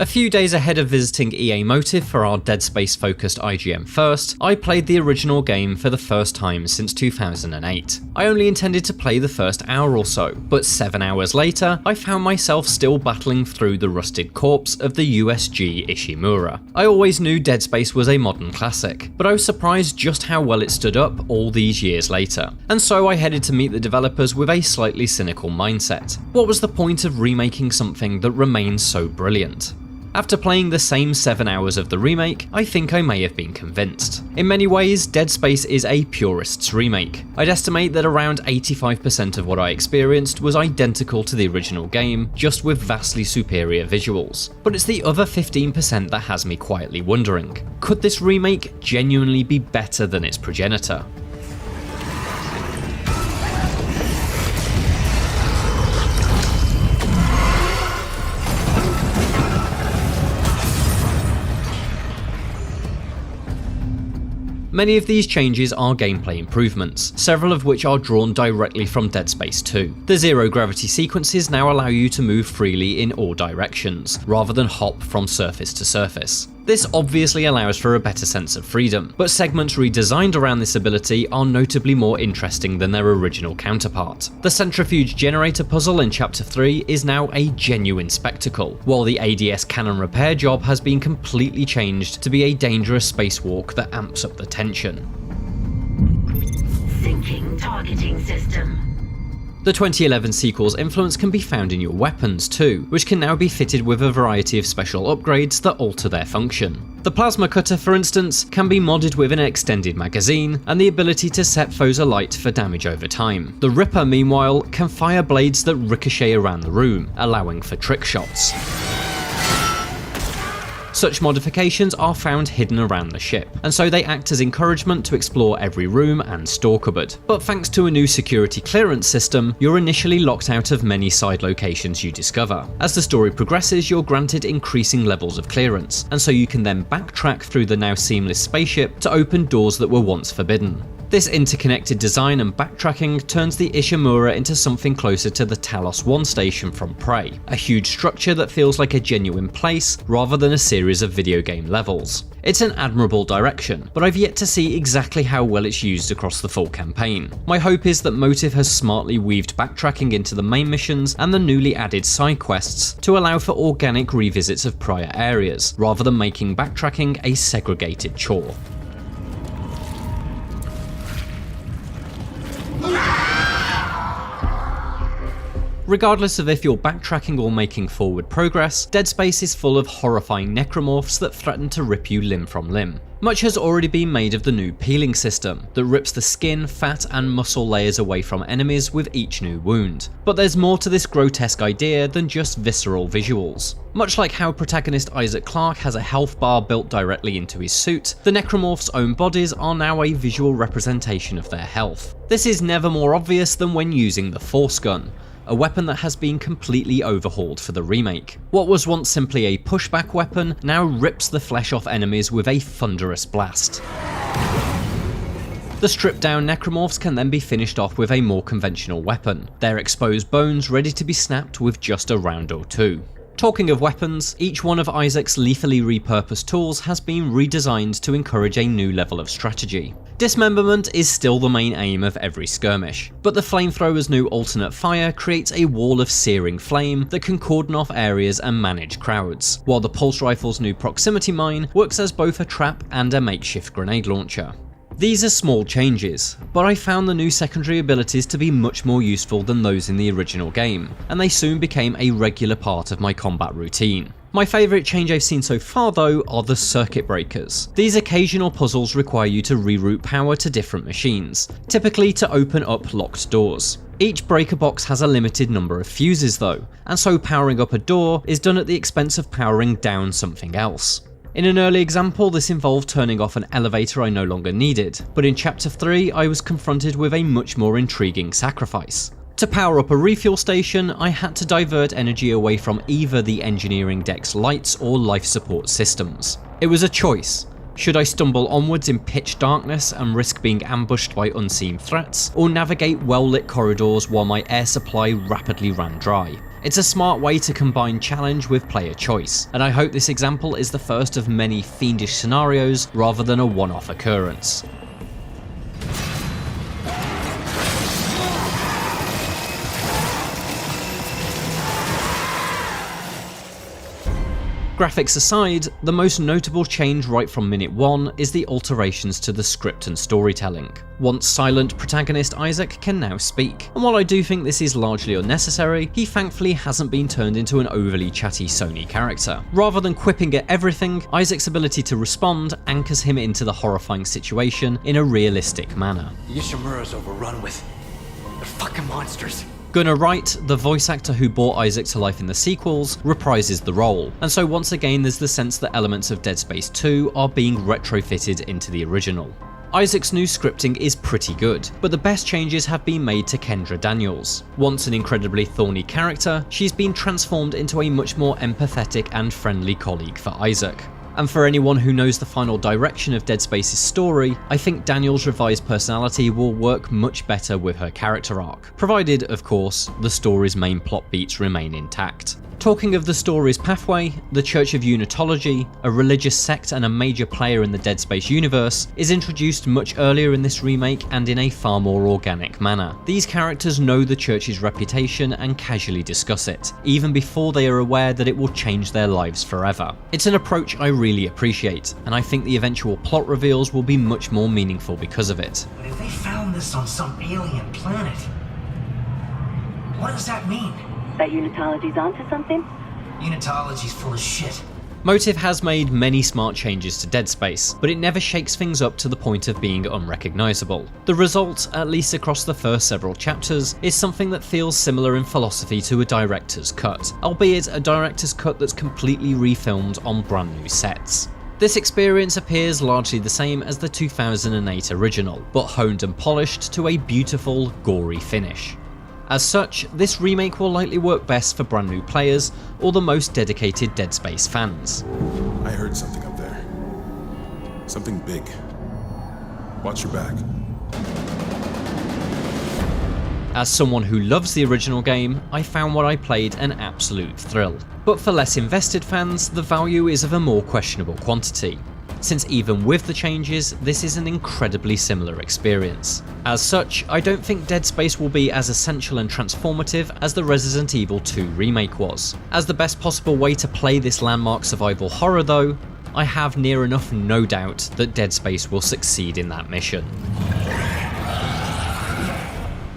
A few days ahead of visiting EA Motive for our Dead Space focused IGN first, I played the original game for the first time since 2008. I only intended to play the first hour or so, but 7 hours later, I found myself still battling through the rusted corpse of the USG Ishimura. I always knew Dead Space was a modern classic, but I was surprised just how well it stood up all these years later. And so I headed to meet the developers with a slightly cynical mindset. What was the point of remaking something that remains so brilliant? After playing the same 7 hours of the remake, I think I may have been convinced. In many ways, Dead Space is a purist's remake. I'd estimate that around 85% of what I experienced was identical to the original game, just with vastly superior visuals. But it's the other 15% that has me quietly wondering, could this remake genuinely be better than its progenitor? Many of these changes are gameplay improvements, several of which are drawn directly from Dead Space 2. The zero gravity sequences now allow you to move freely in all directions, rather than hop from surface to surface. This obviously allows for a better sense of freedom, but segments redesigned around this ability are notably more interesting than their original counterpart. The centrifuge generator puzzle in Chapter 3 is now a genuine spectacle, while the ADS cannon repair job has been completely changed to be a dangerous spacewalk that amps up the tension. Syncing targeting system. The 2011 sequel's influence can be found in your weapons too, which can now be fitted with a variety of special upgrades that alter their function. The plasma cutter, for instance, can be modded with an extended magazine and the ability to set foes alight for damage over time. The Ripper, meanwhile, can fire blades that ricochet around the room, allowing for trick shots. Such modifications are found hidden around the ship, and so they act as encouragement to explore every room and store cupboard. But thanks to a new security clearance system, you're initially locked out of many side locations you discover. As the story progresses, you're granted increasing levels of clearance, and so you can then backtrack through the now seamless spaceship to open doors that were once forbidden. This interconnected design and backtracking turns the Ishimura into something closer to the Talos 1 station from Prey, a huge structure that feels like a genuine place rather than a series of video game levels. It's an admirable direction, but I've yet to see exactly how well it's used across the full campaign. My hope is that Motive has smartly weaved backtracking into the main missions and the newly added side quests to allow for organic revisits of prior areas, rather than making backtracking a segregated chore. Regardless of if you're backtracking or making forward progress, Dead Space is full of horrifying necromorphs that threaten to rip you limb from limb. Much has already been made of the new peeling system that rips the skin, fat and muscle layers away from enemies with each new wound. But there's more to this grotesque idea than just visceral visuals. Much like how protagonist Isaac Clarke has a health bar built directly into his suit, the necromorphs' own bodies are now a visual representation of their health. This is never more obvious than when using the Force Gun, a weapon that has been completely overhauled for the remake. What was once simply a pushback weapon now rips the flesh off enemies with a thunderous blast. The stripped down necromorphs can then be finished off with a more conventional weapon, their exposed bones ready to be snapped with just a round or two. Talking of weapons, each one of Isaac's lethally repurposed tools has been redesigned to encourage a new level of strategy. Dismemberment is still the main aim of every skirmish, but the flamethrower's new alternate fire creates a wall of searing flame that can cordon off areas and manage crowds, while the pulse rifle's new proximity mine works as both a trap and a makeshift grenade launcher. These are small changes, but I found the new secondary abilities to be much more useful than those in the original game, and they soon became a regular part of my combat routine. My favourite change I've seen so far though are the circuit breakers. These occasional puzzles require you to reroute power to different machines, typically to open up locked doors. Each breaker box has a limited number of fuses though, and so powering up a door is done at the expense of powering down something else. In an early example, this involved turning off an elevator I no longer needed, but in Chapter 3 I was confronted with a much more intriguing sacrifice. To power up a refuel station, I had to divert energy away from either the engineering deck's lights or life support systems. It was a choice, Should I stumble onwards in pitch darkness and risk being ambushed by unseen threats, or navigate well-lit corridors while my air supply rapidly ran dry? It's a smart way to combine challenge with player choice, and I hope this example is the first of many fiendish scenarios rather than a one-off occurrence. Graphics aside, the most notable change right from minute 1 is the alterations to the script and storytelling. Once silent protagonist Isaac can now speak, and while I do think this is largely unnecessary, he thankfully hasn't been turned into an overly chatty Sony character. Rather than quipping at everything, Isaac's ability to respond anchors him into the horrifying situation in a realistic manner. Yoshimura's overrun with... they're fucking monsters. Gunnar Wright, the voice actor who brought Isaac to life in the sequels, reprises the role, and so once again there's the sense that elements of Dead Space 2 are being retrofitted into the original. Isaac's new scripting is pretty good, but the best changes have been made to Kendra Daniels. Once an incredibly thorny character, she's been transformed into a much more empathetic and friendly colleague for Isaac. And for anyone who knows the final direction of Dead Space's story, I think Daniel's revised personality will work much better with her character arc, provided, of course, the story's main plot beats remain intact. Talking of the story's pathway, the Church of Unitology, a religious sect and a major player in the Dead Space universe, is introduced much earlier in this remake and in a far more organic manner. These characters know the Church's reputation and casually discuss it, even before they are aware that it will change their lives forever. It's an approach I really appreciate, and I think the eventual plot reveals will be much more meaningful because of it. But if they found this on some alien planet, what does that mean? That Unitology's onto something? Unitology's full of shit. Motive has made many smart changes to Dead Space, but it never shakes things up to the point of being unrecognisable. The result, at least across the first several chapters, is something that feels similar in philosophy to a director's cut, albeit a director's cut that's completely refilmed on brand new sets. This experience appears largely the same as the 2008 original, but honed and polished to a beautiful, gory finish. As such, this remake will likely work best for brand new players or the most dedicated Dead Space fans. I heard something up there. Something big. Watch your back. As someone who loves the original game, I found what I played an absolute thrill. But for less invested fans, the value is of a more questionable quantity, since even with the changes, this is an incredibly similar experience. As such, I don't think Dead Space will be as essential and transformative as the Resident Evil 2 remake was. As the best possible way to play this landmark survival horror though, I have near enough no doubt that Dead Space will succeed in that mission.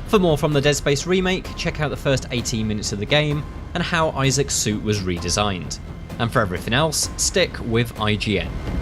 For more from the Dead Space remake, check out the first 18 minutes of the game and how Isaac's suit was redesigned. And for everything else, stick with IGN.